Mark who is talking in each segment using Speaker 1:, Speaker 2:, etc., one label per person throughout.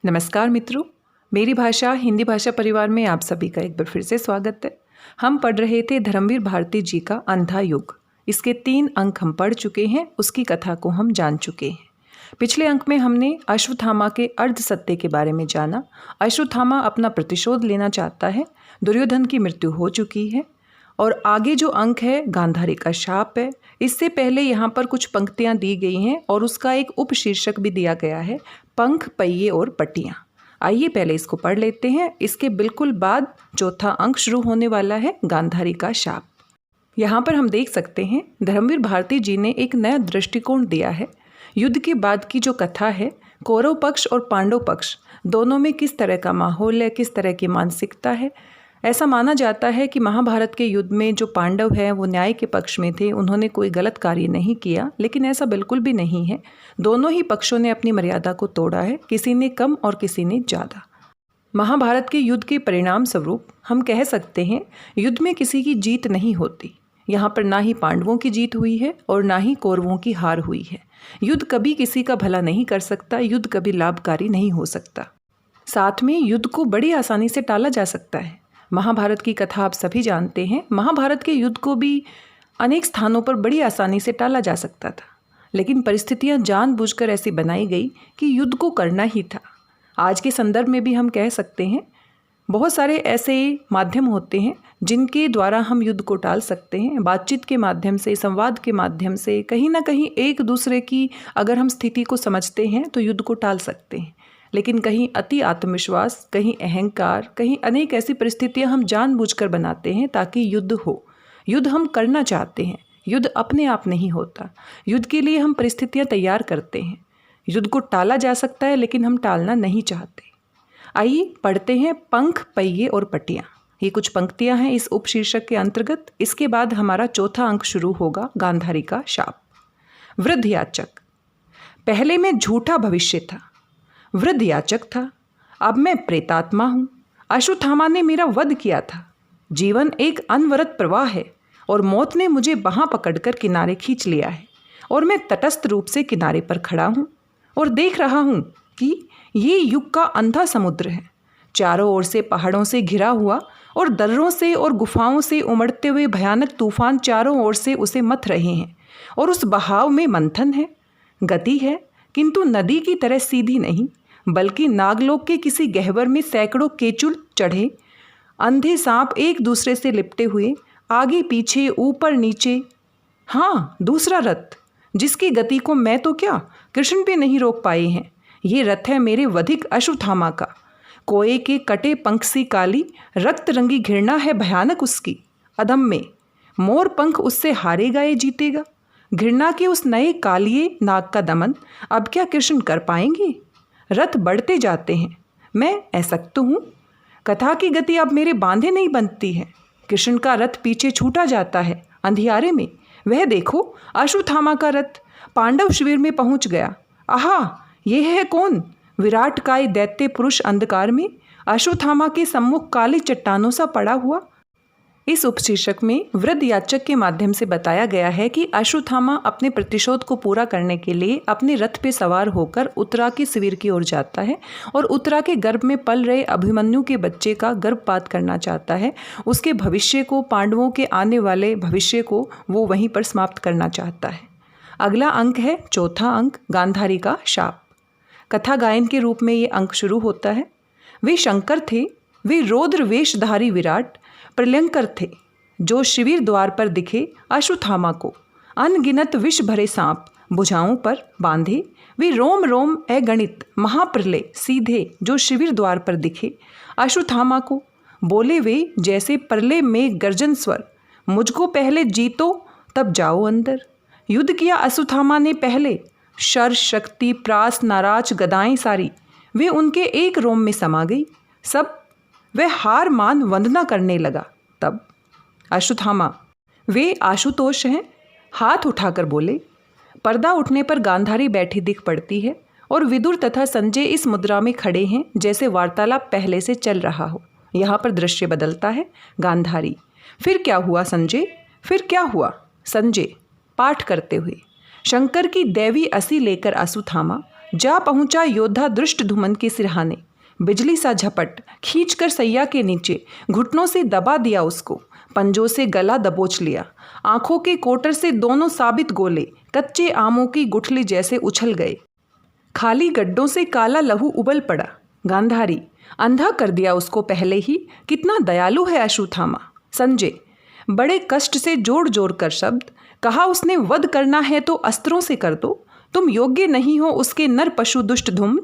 Speaker 1: नमस्कार मित्रों, मेरी भाषा हिंदी भाषा परिवार में आप सभी का एक बार फिर से स्वागत है। हम पढ़ रहे थे धर्मवीर भारती जी का अंधा युग। इसके 3 अंक हम पढ़ चुके हैं, उसकी कथा को हम जान चुके हैं। पिछले अंक में हमने अश्वत्थामा के अर्ध सत्य के बारे में जाना। अश्वत्थामा अपना प्रतिशोध लेना चाहता है, दुर्योधन की मृत्यु हो चुकी है और आगे जो अंक है गांधारी का शाप है। इससे पहले यहाँ पर कुछ पंक्तियाँ दी गई हैं और उसका एक उपशीर्षक भी दिया गया है, पंख, पहिए और पट्टियाँ। आइए पहले इसको पढ़ लेते हैं। इसके बिल्कुल बाद चौथा अंक शुरू होने वाला है, गांधारी का शाप। यहाँ पर हम देख सकते हैं धर्मवीर भारती जी ने एक नया दृष्टिकोण दिया है। युद्ध के बाद की जो कथा है, कौरव पक्ष और पांडव पक्ष दोनों में किस तरह का माहौल है, किस तरह की मानसिकता है। ऐसा माना जाता है कि महाभारत के युद्ध में जो पांडव हैं वो न्याय के पक्ष में थे, उन्होंने कोई गलत कार्य नहीं किया, लेकिन ऐसा बिल्कुल भी नहीं है। दोनों ही पक्षों ने अपनी मर्यादा को तोड़ा है, किसी ने कम और किसी ने ज़्यादा। महाभारत के युद्ध के परिणाम स्वरूप हम कह सकते हैं युद्ध में किसी की जीत नहीं होती। यहाँ पर ना ही पांडवों की जीत हुई है और ना ही कौरवों की हार हुई है। युद्ध कभी किसी का भला नहीं कर सकता, युद्ध कभी लाभकारी नहीं हो सकता। साथ में युद्ध को बड़ी आसानी से टाला जा सकता है। महाभारत की कथा आप सभी जानते हैं। महाभारत के युद्ध को भी अनेक स्थानों पर बड़ी आसानी से टाला जा सकता था, लेकिन परिस्थितियां जानबूझकर ऐसी बनाई गई कि युद्ध को करना ही था। आज के संदर्भ में भी हम कह सकते हैं बहुत सारे ऐसे माध्यम होते हैं जिनके द्वारा हम युद्ध को टाल सकते हैं। बातचीत के माध्यम से, संवाद के माध्यम से, कहीं ना कहीं एक दूसरे की अगर हम स्थिति को समझते हैं तो युद्ध को टाल सकते हैं। लेकिन कहीं अति आत्मविश्वास, कहीं अहंकार, कहीं अनेक ऐसी परिस्थितियां हम जानबूझकर बनाते हैं ताकि युद्ध हो। युद्ध हम करना चाहते हैं, युद्ध अपने आप नहीं होता। युद्ध के लिए हम परिस्थितियां तैयार करते हैं। युद्ध को टाला जा सकता है लेकिन हम टालना नहीं चाहते। आइए पढ़ते हैं पंख, पहिए और पट्टियाँ। ये कुछ पंक्तियां हैं इस उपशीर्षक के अंतर्गत। इसके बाद हमारा चौथा अंक शुरू होगा, गांधारी का शाप। वृद्ध याचक। पहले मैं झूठा भविष्य था, वृद्ध याचक था, अब मैं प्रेतात्मा हूँ। अश्वत्थामा ने मेरा वध किया था। जीवन एक अनवरत प्रवाह है और मौत ने मुझे बाँह पकड़कर किनारे खींच लिया है और मैं तटस्थ रूप से किनारे पर खड़ा हूँ और देख रहा हूँ कि ये युग का अंधा समुद्र है, चारों ओर से पहाड़ों से घिरा हुआ और दर्रों से और गुफाओं से उमड़ते हुए भयानक तूफान चारों ओर से उसे मथ रहे हैं और उस बहाव में मंथन है, गति है, किंतु नदी की तरह सीधी नहीं, बल्कि नागलोक के किसी गह्वर में सैकड़ों केचुल चढ़े अंधे सांप एक दूसरे से लिपटे हुए, आगे पीछे, ऊपर नीचे। हाँ, दूसरा रथ जिसकी गति को मैं तो क्या कृष्ण भी नहीं रोक पाए हैं। ये रथ है मेरे वधिक अश्वत्थामा का। कोए के कटे पंख सी काली, रक्त रंगी घृणा है भयानक उसकी। अधम में मोर पंख उससे हारेगा ये जीतेगा। घृणा के उस नए कालिए नाग का दमन अब क्या कृष्ण कर पाएंगे। रथ बढ़ते जाते हैं, मैं असक्त हूँ। कथा की गति अब मेरे बांधे नहीं बनती है। कृष्ण का रथ पीछे छूटा जाता है अंधियारे में। वह देखो, अश्वत्थामा का रथ पांडव शिविर में पहुँच गया। आहा, ये है कौन? विराट काय दैत्य पुरुष अंधकार में अश्वत्थामा के सम्मुख काली चट्टानों सा पड़ा हुआ। इस उपशीर्षक में वृद्ध याचक के माध्यम से बताया गया है कि अश्वत्थामा अपने प्रतिशोध को पूरा करने के लिए अपने रथ पे सवार होकर उत्तरा के शिविर की ओर जाता है और उत्तरा के गर्भ में पल रहे अभिमन्यु के बच्चे का गर्भपात करना चाहता है। उसके भविष्य को, पांडवों के आने वाले भविष्य को वो वहीं पर समाप्त करना चाहता है। अगला अंक है चौथा अंक, गांधारी का शाप। कथा गायन के रूप में ये अंक शुरू होता है। वे शंकर थे, वे रौद्र वेशधारी विराट प्रलयंकर थे, जो शिविर द्वार पर दिखे अश्वत्थामा को। अनगिनत विष भरे सांप भुजाओं पर बांधे, वे रोम रोम अगणित महाप्रलय सीधे, जो शिविर द्वार पर दिखे अश्वत्थामा को। बोले वे जैसे प्रलय में गर्जन स्वर, मुझको पहले जीतो तब जाओ अंदर। युद्ध किया अश्वत्थामा ने पहले, शर शक्ति प्रास नाराज गदाएं सारी वे उनके एक रोम में समा गई। सब वह हार मान वंदना करने लगा। तब अश्वत्थामा, वे आशुतोष हैं, हाथ उठाकर बोले। पर्दा उठने पर गांधारी बैठी दिख पड़ती है और विदुर तथा संजय इस मुद्रा में खड़े हैं जैसे वार्तालाप पहले से चल रहा हो। यहाँ पर दृश्य बदलता है। गांधारी, फिर क्या हुआ संजय? फिर क्या हुआ? संजय पाठ करते हुए, शंकर की दैवी असी लेकर अश्वत्थामा जा पहुंचा योद्धा दृष्टधुम्न के सिरहाने। बिजली सा झपट खींचकर सैया के नीचे घुटनों से दबा दिया उसको, पंजों से गला दबोच लिया। आंखों के कोटर से दोनों साबित गोले कच्चे आमों की गुठली जैसे उछल गए। खाली गड्ढों से काला लहू उबल पड़ा। गांधारी, अंधा कर दिया उसको पहले ही, कितना दयालु है अश्वत्थामा। संजय, बड़े कष्ट से जोड़ जोड़ कर शब्द कहा उसने, वध करना है तो अस्त्रों से कर दो, तुम योग्य नहीं हो उसके नर पशु दुष्ट धूम्न।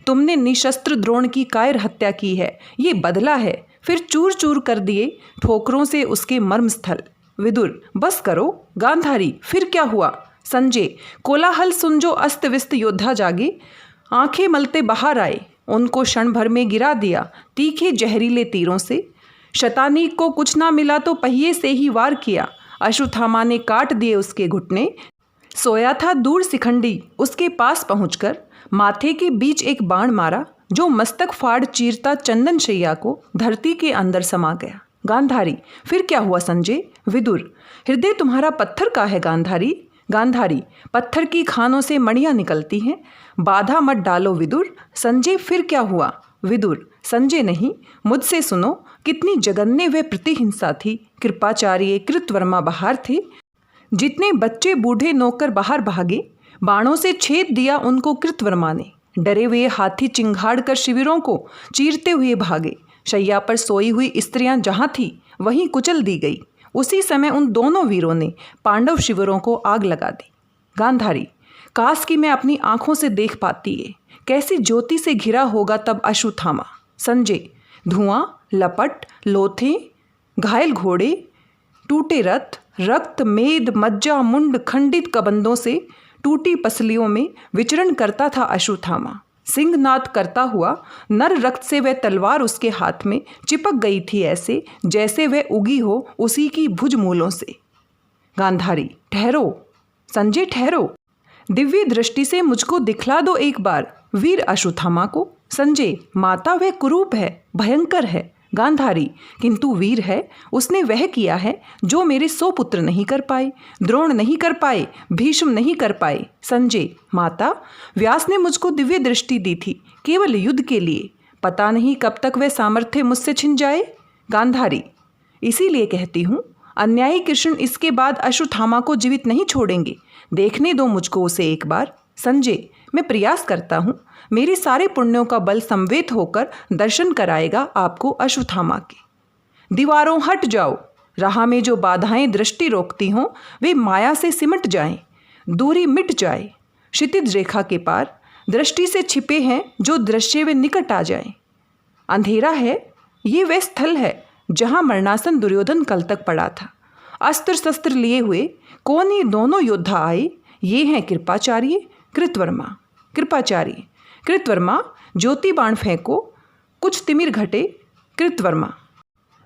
Speaker 1: तुमने निशस्त्र द्रोण की कायर हत्या की है, ये बदला है। फिर चूर चूर कर दिए ठोकरों से उसके मर्मस्थल। विदुर, बस करो। गांधारी, फिर क्या हुआ। संजय, कोलाहल सुन जो अस्त व्यस्त योद्धा जागे, आंखें मलते बाहर आए, उनको क्षण भर में गिरा दिया तीखे जहरीले तीरों से। शतानीक को कुछ ना मिला तो पहिए से ही वार किया, अश्वत्थामा ने काट दिए उसके घुटने। सोया था दूर शिखंडी, उसके पास पहुंचकर माथे के बीच एक बाण मारा, जो मस्तक फाड़ चीरता चंदन शैया को धरती के अंदर समा गया। गांधारी, फिर क्या हुआ संजय। विदुर, हृदय तुम्हारा पत्थर का है गांधारी। गांधारी, पत्थर की खानों से मणियां निकलती हैं, बाधा मत डालो विदुर। संजय, फिर क्या हुआ। विदुर, संजय नहीं, मुझसे सुनो, कितनी जघन्य व प्रतिहिंसा थी। कृपाचार्य कृतवर्मा बाहर थे, जितने बच्चे बूढ़े नौकर बाहर भागे, बाणों से छेद दिया उनको कृतवर्मा ने। डरे हुए हाथी चिंगाड़ कर शिविरों को चीरते हुए भागे। शैया पर सोई हुई स्त्रियां जहां थी वहीं कुचल दी गई। उसी समय उन दोनों वीरों ने पांडव शिविरों को आग लगा दी। गांधारी, काश कि मैं अपनी आंखों से देख पाती है, कैसी ज्योति से घिरा होगा तब अश्वत्थामा। संजय, धुआं, लपट, लोथे, घायल घोड़े, टूटे रथ, रक्त, मेद, मज्जा, मुंड, खंडित कबंधों से टूटी पसलियों में विचरण करता था अश्वत्थामा। सिंहनाद करता हुआ नर रक्त से वह तलवार उसके हाथ में चिपक गई थी, ऐसे जैसे वह उगी हो उसी की भुज मूलों से। गांधारी, ठहरो। संजय, ठहरो, दिव्य दृष्टि से मुझको दिखला दो एक बार वीर अश्वत्थामा को। संजय, माता वह कुरूप है, भयंकर है। गांधारी, किंतु वीर है, उसने वह किया है जो मेरे 100 पुत्र नहीं कर पाए, द्रोण नहीं कर पाए, भीष्म नहीं कर पाए। संजय, माता, व्यास ने मुझको दिव्य दृष्टि दी थी केवल युद्ध के लिए, पता नहीं कब तक वह सामर्थ्य मुझसे छिन जाए। गांधारी, इसीलिए कहती हूँ, अन्यायी कृष्ण इसके बाद अश्वत्थामा को जीवित नहीं छोड़ेंगे, देखने दो मुझको उसे एक बार। संजय, मैं प्रयास करता हूँ, मेरे सारे पुण्यों का बल संवेद होकर दर्शन कराएगा आपको अश्वत्थामा के। दीवारों हट जाओ, राह में जो बाधाएं दृष्टि रोकती हों वे माया से सिमट जाएं, दूरी मिट जाए। क्षितिज रेखा के पार दृष्टि से छिपे हैं जो दृश्य वे निकट आ जाएं। अंधेरा है, ये वह स्थल है जहाँ मरणासन दुर्योधन कल तक पड़ा था। अस्त्र शस्त्र लिए हुए कौन ये दोनों योद्धा आए, ये हैं कृपाचार्य कृतवर्मा। कृपाचार्य कृतवर्मा, ज्योति बाण फेंको, कुछ तिमिर घटे। कृतवर्मा,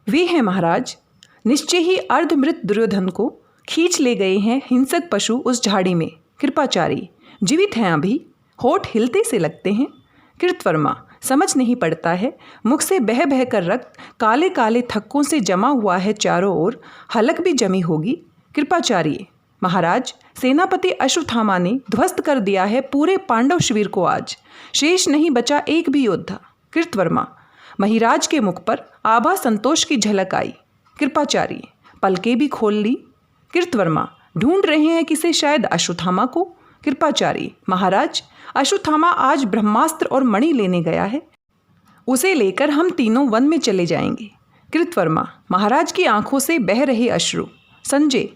Speaker 1: वे हैं महाराज, निश्चय ही अर्धमृत दुर्योधन को खींच ले गए हैं हिंसक पशु उस झाड़ी में। कृपाचार्य, जीवित हैं अभी, होठ हिलते से लगते हैं। कृतवर्मा, समझ नहीं पड़ता है, मुख से बह बह कर रक्त काले काले थक्कों से जमा हुआ है चारों ओर, हलक भी जमी होगी। कृपाचार्य, महाराज, सेनापति अश्वत्थामा ने ध्वस्त कर दिया है पूरे पांडव शिविर को आज, शेष नहीं बचा एक भी योद्धा। कृतवर्मा, महिराज के मुख पर आभा संतोष की झलक आई। कृपाचार्य, पलकें भी खोल ली। कृतवर्मा, ढूंढ रहे हैं किसे, शायद अश्वत्थामा को। कृपाचार्य, महाराज, अश्वत्थामा आज ब्रह्मास्त्र और मणि लेने गया है, उसे लेकर हम तीनों वन में चले जाएंगे। कृतवर्मा, महाराज की आंखों से बह रहे अश्रु। संजय,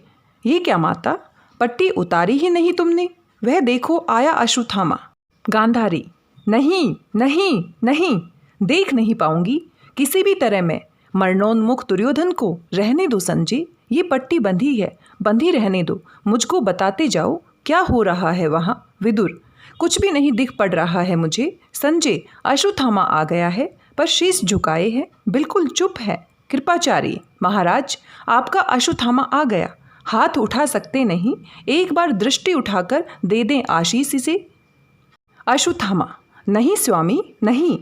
Speaker 1: ये क्या माता, पट्टी उतारी ही नहीं तुमने, वह देखो आया अश्वत्थामा। गांधारी, नहीं नहीं नहीं, देख नहीं पाऊंगी किसी भी तरह मैं मरणोन्मुख दुर्योधन को। रहने दो संजय, ये पट्टी बंधी है, बंधी रहने दो, मुझको बताते जाओ क्या हो रहा है वहाँ। विदुर, कुछ भी नहीं दिख पड़ रहा है मुझे। संजय, अश्वत्थामा आ गया है पर शीश झुकाए है, बिल्कुल चुप है। कृपाचार्य, महाराज, आपका अश्वत्थामा आ गया, हाथ उठा सकते नहीं, एक बार दृष्टि उठाकर दे दें आशीष इसे। अश्वत्थामा, नहीं स्वामी नहीं,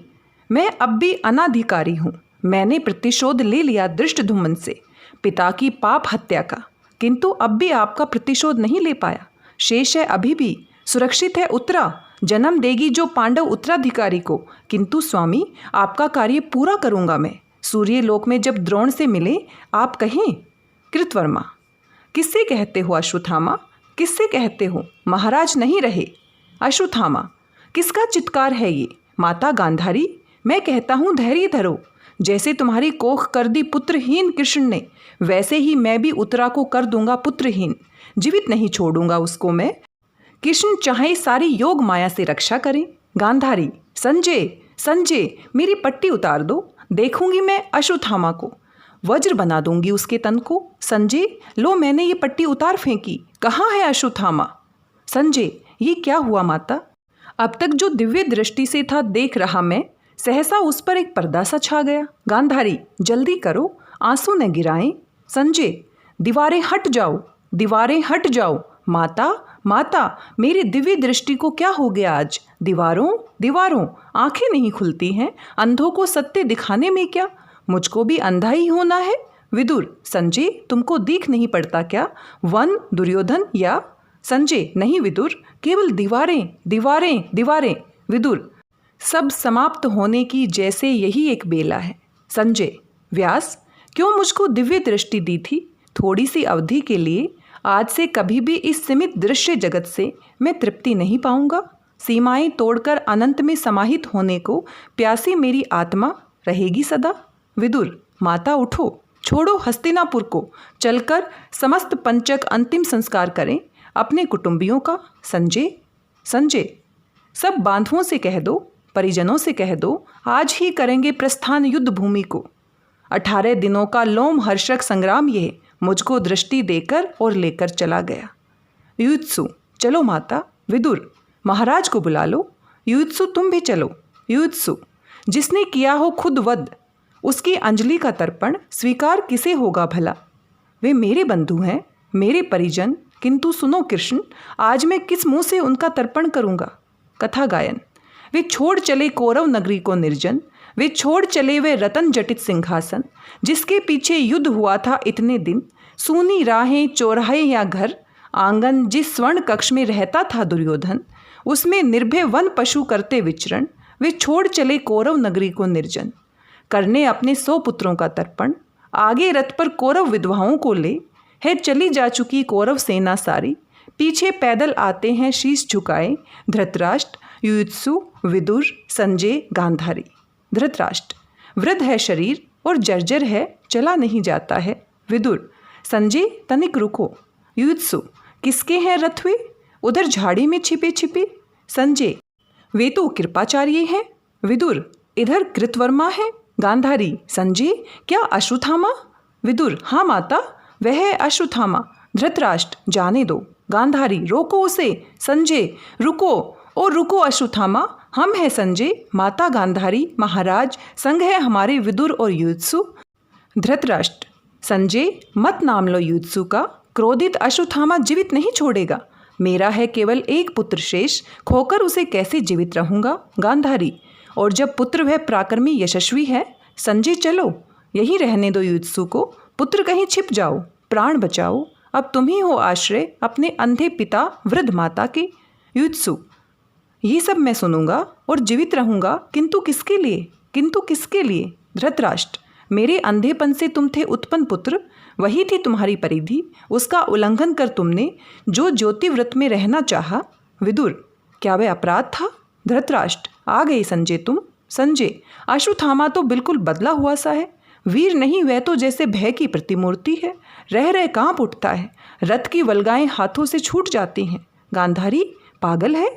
Speaker 1: मैं अब भी अनाधिकारी हूँ, मैंने प्रतिशोध ले लिया दृष्टधुम्न से, पिता की पाप हत्या का, किंतु अब भी आपका प्रतिशोध नहीं ले पाया, शेष है अभी भी, सुरक्षित है उत्तरा, जन्म देगी जो पांडव उत्तराधिकारी को, किंतु स्वामी आपका कार्य पूरा करूंगा मैं। सूर्यलोक में जब द्रोण से मिले आप कहें। कृतवर्मा, किससे कहते हो अश्वत्थामा, किससे कहते हो, महाराज नहीं रहे। अश्वत्थामा, किसका चित्कार है ये। माता गांधारी, मैं कहता हूँ धैर्य धरो। जैसे तुम्हारी कोख कर दी पुत्रहीन कृष्ण ने, वैसे ही मैं भी उत्तरा को कर दूंगा पुत्रहीन। जीवित नहीं छोड़ूंगा उसको मैं। कृष्ण चाहे सारी योग माया से रक्षा करें। गांधारी, संजय संजय मेरी पट्टी उतार दो, देखूंगी मैं अश्वत्थामा को, वज्र बना दूंगी उसके तन को। संजय, लो मैंने ये पट्टी उतार फेंकी, कहाँ है अश्वत्थामा। संजय, ये क्या हुआ माता। अब तक जो दिव्य दृष्टि से था देख रहा मैं, सहसा उस पर एक पर्दा सा छा गया। गांधारी, जल्दी करो, आंसू न गिराएं। संजय, दीवारें हट जाओ, दीवारें हट जाओ। माता माता, मेरी दिव्य दृष्टि को क्या हो गया आज। दीवारों दीवारों, आंखें नहीं खुलती हैं। अंधों को सत्य दिखाने में क्या, मुझको भी अंधा ही होना है। विदुर, संजय तुमको दिख नहीं पड़ता क्या, वन दुर्योधन या। संजय, नहीं विदुर, केवल दीवारें दीवारें दीवारें। विदुर, सब समाप्त होने की जैसे यही एक बेला है। संजय, व्यास क्यों मुझको दिव्य दृष्टि दी थी, थोड़ी सी अवधि के लिए। आज से कभी भी इस सीमित दृश्य जगत से मैं तृप्ति नहीं पाऊंगा। सीमाएं तोड़कर अनंत में समाहित होने को प्यासी मेरी आत्मा रहेगी सदा। विदुर, माता उठो, छोड़ो हस्तिनापुर को, चलकर समस्त पंचक अंतिम संस्कार करें अपने कुटुंबियों का। संजय संजय, सब बांधुओं से कह दो, परिजनों से कह दो, आज ही करेंगे प्रस्थान युद्ध भूमि को। 18 दिनों का लोम हर्षक संग्राम यह मुझको दृष्टि देकर और लेकर चला गया। युत्सु, चलो माता। विदुर, महाराज को बुला लो। युत्सु, तुम भी चलो। युत्सु, जिसने किया हो खुद वध, उसकी अंजलि का तर्पण स्वीकार किसे होगा भला। वे मेरे बंधु हैं, मेरे परिजन, किंतु सुनो कृष्ण, आज मैं किस मुंह से उनका तर्पण करूंगा। कथा गायन। वे छोड़ चले कौरव नगरी को निर्जन, वे छोड़ चले वे रतन जटित सिंहासन, जिसके पीछे युद्ध हुआ था इतने दिन। सूनी राहें, चौराहे या घर आंगन, जिस स्वर्ण कक्ष में रहता था दुर्योधन, उसमें निर्भय वन पशु करते विचरण। वे छोड़ चले कौरव नगरी को निर्जन, करने अपने 100 पुत्रों का तर्पण। आगे रथ पर कौरव विधवाओं को ले, है चली जा चुकी कौरव सेना सारी। पीछे पैदल आते हैं शीश झुकाए धृतराष्ट्र, युत्सु, विदुर, संजय, गांधारी। धृतराष्ट्र, वृद्ध है शरीर और जर्जर है, चला नहीं जाता है। विदुर, संजय तनिक रुको। युत्सु, किसके हैं रथ वे, उधर झाड़ी में छिपे छिपे। संजय, वे तो कृपाचार्य हैं। विदुर, इधर कृतवर्मा है। गांधारी, संजय क्या अश्वत्थामा। विदुर, हाँ माता, वह है अश्वत्थामा। धृतराष्ट्र, जाने दो। गांधारी, रोको उसे। संजय, रुको और रुको अश्वत्थामा, हम हैं संजय, माता गांधारी, महाराज संग है हमारे विदुर और युत्सु। धृतराष्ट्र, संजय मत नाम लो युत्सु का, क्रोधित अश्वत्थामा जीवित नहीं छोड़ेगा। मेरा है केवल एक पुत्र शेष, खोकर उसे कैसे जीवित रहूंगा। गांधारी, और जब पुत्र वह पराक्रमी यशस्वी है। संजय, चलो यहीं रहने दो युत्सु को, पुत्र कहीं छिप जाओ, प्राण बचाओ। अब तुम ही हो आश्रय अपने अंधे पिता वृद्ध माता के। युत्सु, ये सब मैं सुनूंगा और जीवित रहूंगा, किंतु किसके लिए, किंतु किसके लिए। धृतराष्ट्र, मेरे अंधेपन से तुम थे उत्पन्न पुत्र, वही थी तुम्हारी परिधि, उसका उल्लंघन कर तुमने जो ज्योति व्रत में रहना चाहा। विदुर, क्या वह अपराध था। धृतराष्ट्र, आ गई संजय तुम। संजय, अश्वत्थामा तो बिल्कुल बदला हुआ सा है, वीर नहीं, वह तो जैसे भय की प्रतिमूर्ति है, रह रह कांप उठता है, रथ की वल्गाएं हाथों से छूट जाती हैं। गांधारी, पागल है,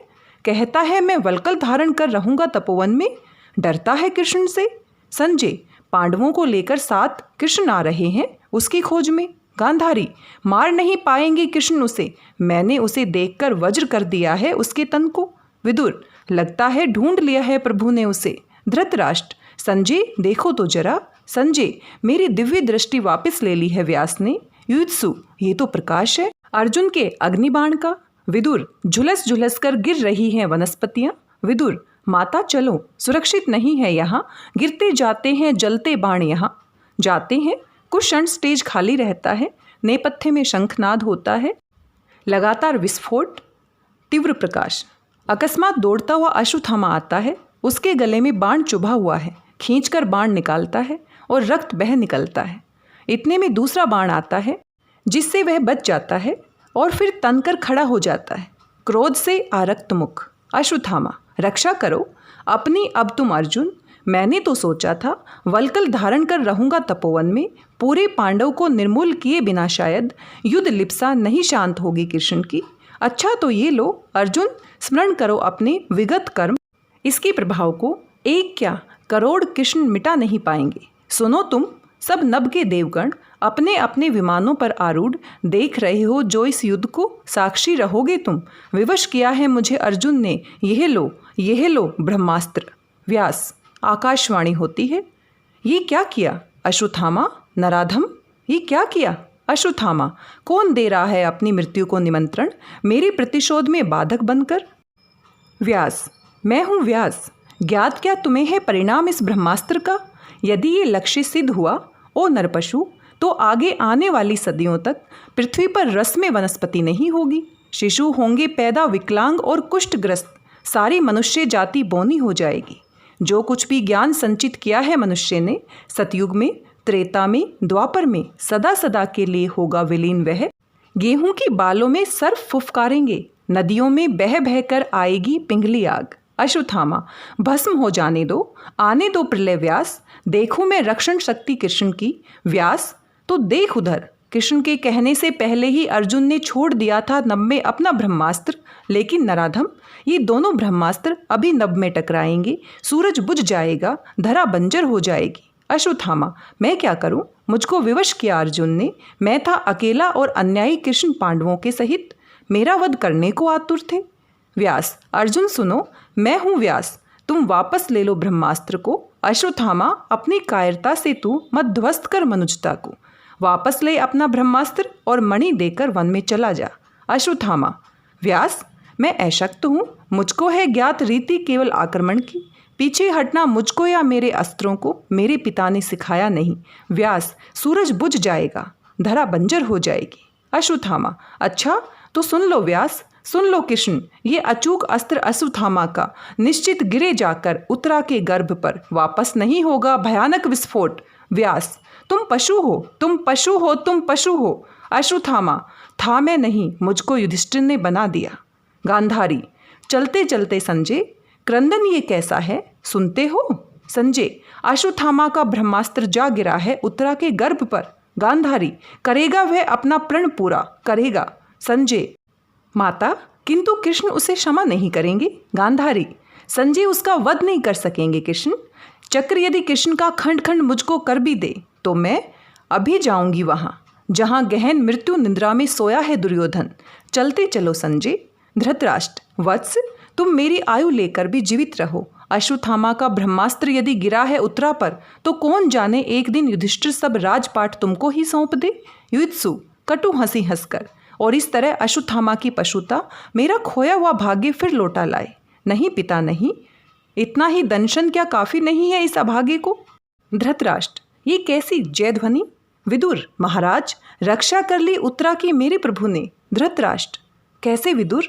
Speaker 1: कहता है मैं वल्कल धारण कर रहूंगा तपोवन में, डरता है कृष्ण से। संजय, पांडवों को लेकर साथ कृष्ण आ रहे हैं उसकी खोज में। गांधारी, मार नहीं पाएंगे कृष्ण उसे, मैंने उसे देखकर वज्र कर दिया है उसके तन को। विदुर, लगता है ढूंढ लिया है प्रभु ने उसे। धृतराष्ट्र, संजय देखो तो जरा। संजय, मेरी दिव्य दृष्टि वापस ले ली है व्यास ने। युत्सु, ये तो प्रकाश है अर्जुन के अग्निबाण का। विदुर, झुलस झुलस कर गिर रही हैं वनस्पतियां। विदुर, माता चलो, सुरक्षित नहीं है यहाँ, गिरते जाते हैं जलते बाण यहाँ। जाते हैं, कुछ क्षण स्टेज खाली रहता है, नेपथ्य में शंखनाद होता है, लगातार विस्फोट, तीव्र प्रकाश, अकस्मात दौड़ता हुआ अश्वत्थामा आता है, उसके गले में बाण चुभा हुआ है, खींचकर बाण निकालता है और रक्त बह निकलता है। इतने में दूसरा बाण आता है जिससे वह बच जाता है और फिर तनकर खड़ा हो जाता है, क्रोध से आरक्त मुख। अश्वत्थामा, रक्षा करो अपनी अब तुम अर्जुन। मैंने तो सोचा था वल्कल धारण कर रहूंगा तपोवन में, पूरे पांडव को निर्मूल किए बिना शायद युद्ध लिप्सा नहीं शांत होगी कृष्ण की। अच्छा तो ये लो अर्जुन, स्मरण करो अपने विगत कर्म, इसके प्रभाव को एक क्या करोड़ कृष्ण मिटा नहीं पाएंगे। सुनो तुम सब नभ के देवगण, अपने अपने विमानों पर आरूढ़ देख रहे हो जो इस युद्ध को, साक्षी रहोगे तुम। विवश किया है मुझे अर्जुन ने, यह लो ब्रह्मास्त्र। व्यास, आकाशवाणी होती है, ये क्या किया अश्वत्थामा नराधम, ये क्या किया अश्वत्थामा? कौन दे रहा है अपनी मृत्यु को निमंत्रण, मेरे प्रतिशोध में बाधक बनकर? व्यास, मैं हूँ व्यास, ज्ञात क्या तुम्हें है परिणाम इस ब्रह्मास्त्र का? यदि ये लक्ष्य सिद्ध हुआ ओ नरपशु, तो आगे आने वाली सदियों तक पृथ्वी पर रस्म वनस्पति नहीं होगी। शिशु होंगे पैदा विकलांग और कुष्ठग्रस्त, सारी मनुष्य जाति बौनी हो जाएगी। जो कुछ भी ज्ञान संचित किया है मनुष्य ने, सतयुग में, त्रेता में, द्वापर में सदा सदा के लिए होगा विलीन वह। गेहूं की बालों में सर्प फुफकारेंगे, नदियों में बह बह कर आएगी पिंगली आग। अश्वत्थामा, भस्म हो जाने दो, आने दो प्रलय व्यास, देखूं मैं रक्षण शक्ति कृष्ण की। व्यास, तो देख उधर, कृष्ण के कहने से पहले ही अर्जुन ने छोड़ दिया था नभ में अपना ब्रह्मास्त्र, लेकिन नराधम, ये दोनों ब्रह्मास्त्र अभी नभ में टकराएंगे, सूरज बुझ जाएगा, धरा बंजर हो जाएगी। अश्वत्थामा, मैं क्या करूं, मुझको विवश किया अर्जुन ने, मैं था अकेला और अन्यायी कृष्ण पांडवों के सहित, मेरा वध करने को आतुर थे। व्यास, अर्जुन सुनो, मैं हूँ व्यास, तुम वापस ले लो ब्रह्मास्त्र को। अश्वत्थामा, अपनी कायरता से तू मत ध्वस्त कर मनुजता को, वापस ले अपना ब्रह्मास्त्र और मणि देकर वन में चला जा। अश्वत्थामा, व्यास, मैं अशक्त हूँ, मुझको है ज्ञात रीति केवल आक्रमण की, पीछे हटना मुझको या मेरे अस्त्रों को मेरे पिता ने सिखाया नहीं। व्यास, सूरज बुझ जाएगा, धरा बंजर हो जाएगी। अश्वत्थामा, अच्छा तो सुन लो व्यास, सुन लो कृष्ण, ये अचूक अस्त्र अश्वत्थामा का निश्चित गिरे जाकर उत्तरा के गर्भ पर, वापस नहीं होगा भयानक विस्फोट। व्यास, तुम पशु हो, तुम पशु हो, तुम पशु हो। अश्वत्थामा, था मैं नहीं, मुझको युधिष्ठिर ने बना दिया। गांधारी, चलते चलते संजय, क्रंदन ये कैसा है, सुनते हो? संजय, अश्वत्थामा का ब्रह्मास्त्र जा गिरा है उत्तरा के गर्भ पर। गांधारी, करेगा वह अपना प्रण पूरा, करेगा। संजय, माता, किंतु कृष्ण उसे क्षमा नहीं करेंगे। गांधारी, संजय, उसका वध नहीं कर सकेंगे कृष्ण। चक्र यदि कृष्ण का खंड खंड मुझको कर भी दे तो मैं अभी जाऊंगी वहां जहां गहन मृत्यु निद्रा में सोया है दुर्योधन। चलते चलो संजय। धृतराष्ट्र, वत्स, तुम मेरी आयु लेकर भी जीवित रहो। अश्वत्थामा का ब्रह्मास्त्र यदि गिरा है उत्तरा पर तो कौन जाने एक दिन युधिष्ठिर सब राजपाट तुमको ही सौंप दे। युत्सु, कटु हंसी हंसकर, और इस तरह अश्वत्थामा की पशुता मेरा खोया हुआ भाग्य फिर लौटा लाए। नहीं पिता नहीं, इतना ही दंशन क्या काफ़ी नहीं है इस अभागे को? धृतराष्ट्र, ये कैसी जय ध्वनि? विदुर, महाराज, रक्षा कर ली उत्तरा की मेरे प्रभु ने। धृतराष्ट्र, कैसे विदुर?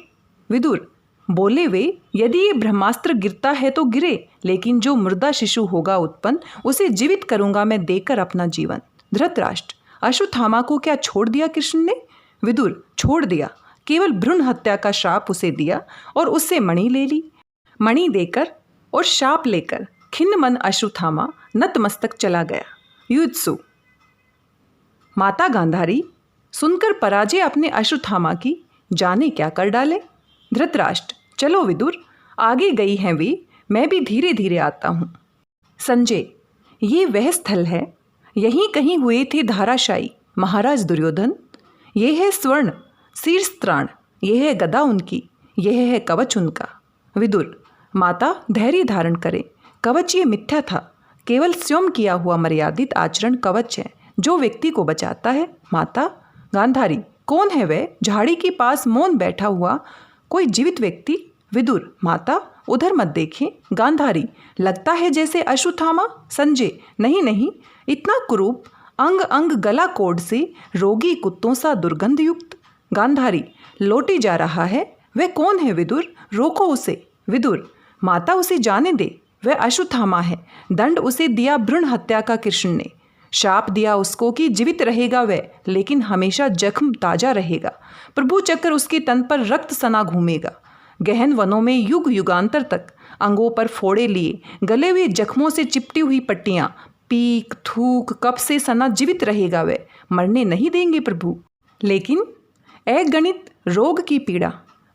Speaker 1: विदुर, बोले वे, यदि ये ब्रह्मास्त्र गिरता है तो गिरे, लेकिन जो मुर्दा शिशु होगा उत्पन्न उसे जीवित करूंगा मैं देकर अपना जीवन। धृतराष्ट्र, अश्वत्थामा को क्या छोड़ दिया कृष्ण ने? विदुर, छोड़ दिया, केवल भ्रूण हत्या का शाप उसे दिया और उससे मणि ले ली। मणि देकर और शाप लेकर खिन्न मन अश्वत्थामा नतमस्तक चला गया। युत्सु, माता गांधारी, सुनकर पराजय अपने अश्वत्थामा की जाने क्या कर डाले। धृतराष्ट्र, चलो विदुर, आगे गई हैं वे, मैं भी धीरे धीरे आता हूँ। संजय, ये वह स्थल है, यहीं कहीं हुए थे धाराशायी महाराज दुर्योधन। ये है स्वर्ण शीर्षत्राण, यह है गदा उनकी, यह है कवच उनका। विदुर, माता धैर्य धारण करें, कवच ये मिथ्या था, केवल स्वयं किया हुआ मर्यादित आचरण कवच है जो व्यक्ति को बचाता है। माता। गांधारी, कौन है वह झाड़ी के पास मौन बैठा हुआ कोई जीवित व्यक्ति? विदुर, माता उधर मत देखें। गांधारी, लगता है जैसे अश्वत्थामा। संजय, नहीं नहीं, इतना कुरूप, अंग अंग गला कोड से रोगी कुत्तों सा दुर्गंध युक्त। गांधारी, लौटी जा रहा है, वह कौन है विदुर? रोको उसे। विदुर, माता उसे जाने दे, वह अश्वत्थामा है। दंड उसे दिया भ्रूण हत्या का कृष्ण ने। शाप दिया उसको कि जीवित रहेगा वह, लेकिन हमेशा जख्म ताजा रहेगा। प्रभु चक्र उसके तन पर रक्त सना घूमेगा। गहन वनों में युग युगांतर तक अंगों पर फोड़े लिए, गले हुए जख्मों से चिपटी हुई पट्टियां, पीक थूक कप से सना जीवित रहेगा वह, मरने नहीं देंगे प्रभु। लेकिन अगणित रोग की पीड़ा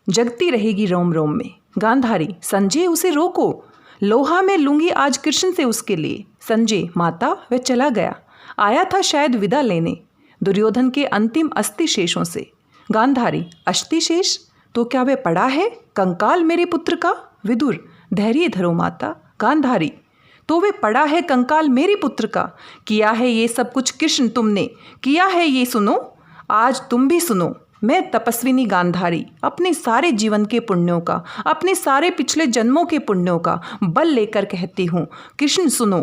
Speaker 1: जगती रहेगी रोम रोम में। गांधारी, संजय उसे रोको। लोहा में लूंगी आज कृष्ण से उसके लिए। संजय, माता वह चला गया, आया था शायद विदा लेने दुर्योधन के अंतिम अस्थि शेषों से। गांधारी, अस्थि शेष? तो क्या वह पड़ा है कंकाल मेरे पुत्र का? विदुर, धैर्य धरो माता। गांधारी, तो वे पड़ा है कंकाल मेरे पुत्र का। किया है ये सब कुछ कृष्ण तुमने, किया है ये सुनो, आज तुम भी सुनो। मैं तपस्विनी गांधारी अपने सारे जीवन के पुण्यों का, अपने सारे पिछले जन्मों के पुण्यों का बल लेकर कहती हूँ, कृष्ण सुनो।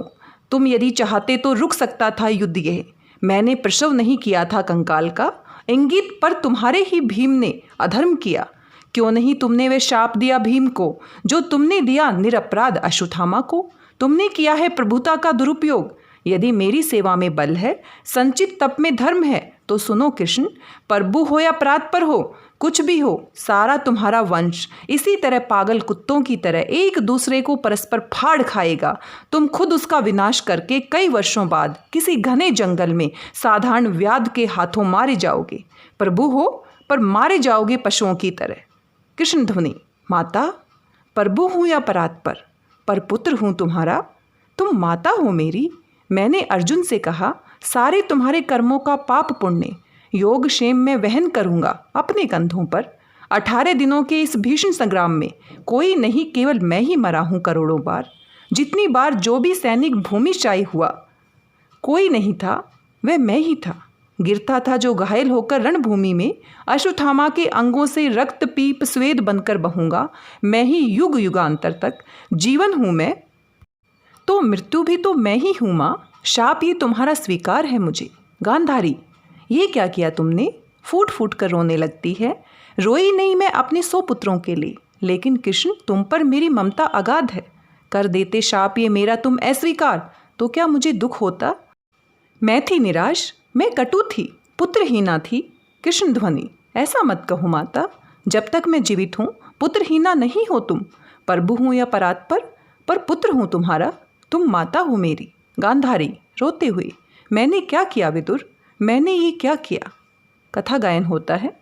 Speaker 1: तुम यदि चाहते तो रुक सकता था युद्ध यह। मैंने प्रसव नहीं किया था कंकाल का, इंगित पर तुम्हारे ही भीम ने अधर्म किया। क्यों नहीं तुमने वे शाप दिया भीम को, जो तुमने दिया निरपराध अश्वत्थामा को। तुमने किया है प्रभुता का दुरुपयोग। यदि मेरी सेवा में बल है, संचित तप में धर्म है, तो सुनो कृष्ण, प्रभु हो या परात पर हो, कुछ भी हो, सारा तुम्हारा वंश इसी तरह पागल कुत्तों की तरह एक दूसरे को परस्पर फाड़ खाएगा। तुम खुद उसका विनाश करके कई वर्षों बाद किसी घने जंगल में साधारण व्याध के हाथों मारे जाओगे। प्रभु हो पर मारे जाओगे पशुओं की तरह। कृष्ण ध्वनि, माता, प्रभु हूँ या परात पर पुत्र हूँ तुम्हारा। तुम माता हो मेरी। मैंने अर्जुन से कहा, सारे तुम्हारे कर्मों का पाप पुण्य योग क्षेम में वहन करूँगा अपने कंधों पर। 18 दिनों के इस भीषण संग्राम में कोई नहीं, केवल मैं ही मरा हूँ करोड़ों बार। जितनी बार जो भी सैनिक भूमिशायी हुआ, कोई नहीं था, वह मैं ही था। गिरता था जो घायल होकर रणभूमि में, अश्वत्थामा के अंगों से रक्त पीप स्वेद बनकर बहूंगा। मैं ही युग युगांतर तक जीवन हूँ मैं, तो मृत्यु भी तो मैं ही हूँ माँ। शाप ये तुम्हारा स्वीकार है मुझे। गांधारी, ये क्या किया तुमने? फूट फूट कर रोने लगती है। रोई नहीं मैं अपने 100 पुत्रों के लिए, लेकिन कृष्ण तुम पर मेरी ममता अगाध है। कर देते शाप ये मेरा तुम अस्वीकार, तो क्या मुझे दुख होता? मैं थी निराश, मैं कटु थी, पुत्रहीना थी। कृष्ण ध्वनि, ऐसा मत कहो माता, जब तक मैं जीवित हूँ पुत्रहीना नहीं हो तुम। प्रभु हूँ या परात पर पुत्र हूँ तुम्हारा, तुम माता हो मेरी। गांधारी रोते हुए, मैंने क्या किया विदुर, मैंने ये क्या किया? कथा गायन होता है।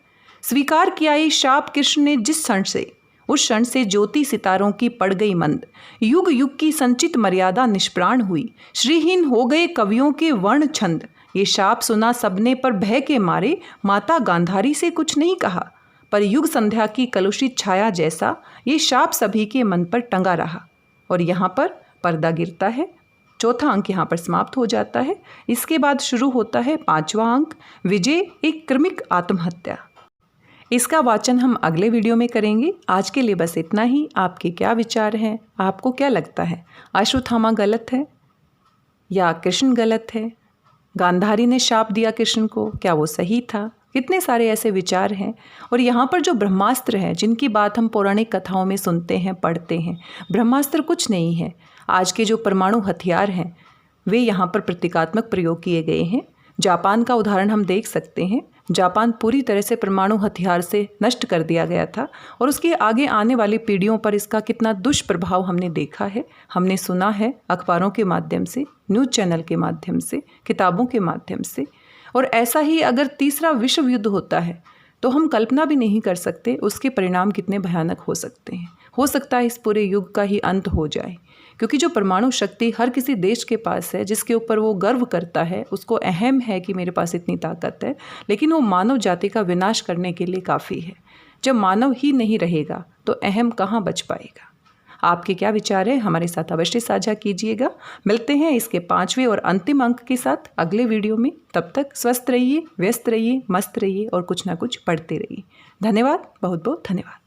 Speaker 1: स्वीकार किया ये शाप कृष्ण ने जिस क्षण से, उस क्षण से ज्योति सितारों की पड़ गई मंद। युग युग की संचित मर्यादा निष्प्राण हुई, श्रीहीन हो गए कवियों के वर्ण छंद। ये शाप सुना सबने पर भय के मारे, माता गांधारी से कुछ नहीं कहा। पर युग संध्या की कलुषित छाया जैसा ये शाप सभी के मन पर टंगा रहा। और यहाँ पर पर्दा गिरता है। चौथा अंक यहाँ पर समाप्त हो जाता है। इसके बाद शुरू होता है 5वां अंक, विजय एक क्रमिक आत्महत्या। इसका वाचन हम अगले वीडियो में करेंगे। आज के लिए बस इतना ही। आपके क्या विचार हैं? आपको क्या लगता है, अश्वत्थामा गलत है या कृष्ण गलत है? गांधारी ने शाप दिया कृष्ण को, क्या वो सही था? कितने सारे ऐसे विचार हैं। और यहाँ पर जो ब्रह्मास्त्र हैं, जिनकी बात हम पौराणिक कथाओं में सुनते हैं, पढ़ते हैं, ब्रह्मास्त्र कुछ नहीं है। आज के जो परमाणु हथियार हैं, वे यहाँ पर प्रतीकात्मक प्रयोग किए गए हैं। जापान का उदाहरण हम देख सकते हैं। जापान पूरी तरह से परमाणु हथियार से नष्ट कर दिया गया था, और उसके आगे आने वाली पीढ़ियों पर इसका कितना दुष्प्रभाव हमने देखा है, हमने सुना है अखबारों के माध्यम से, न्यूज़ चैनल के माध्यम से, किताबों के माध्यम से। और ऐसा ही अगर तीसरा विश्व युद्ध होता है तो हम कल्पना भी नहीं कर सकते उसके परिणाम कितने भयानक हो सकते हैं। हो सकता है इस पूरे युग का ही अंत हो जाए, क्योंकि जो परमाणु शक्ति हर किसी देश के पास है, जिसके ऊपर वो गर्व करता है, उसको अहम है कि मेरे पास इतनी ताकत है, लेकिन वो मानव जाति का विनाश करने के लिए काफ़ी है। जब मानव ही नहीं रहेगा तो अहम कहाँ बच पाएगा? आपके क्या विचार है, हमारे साथ अवश्य साझा कीजिएगा। मिलते हैं इसके 5वें और अंतिम अंक के साथ अगले वीडियो में। तब तक स्वस्थ रहिए, व्यस्त रहिए, मस्त रहिए और कुछ ना कुछ पढ़ते रहिए। धन्यवाद, बहुत बहुत धन्यवाद।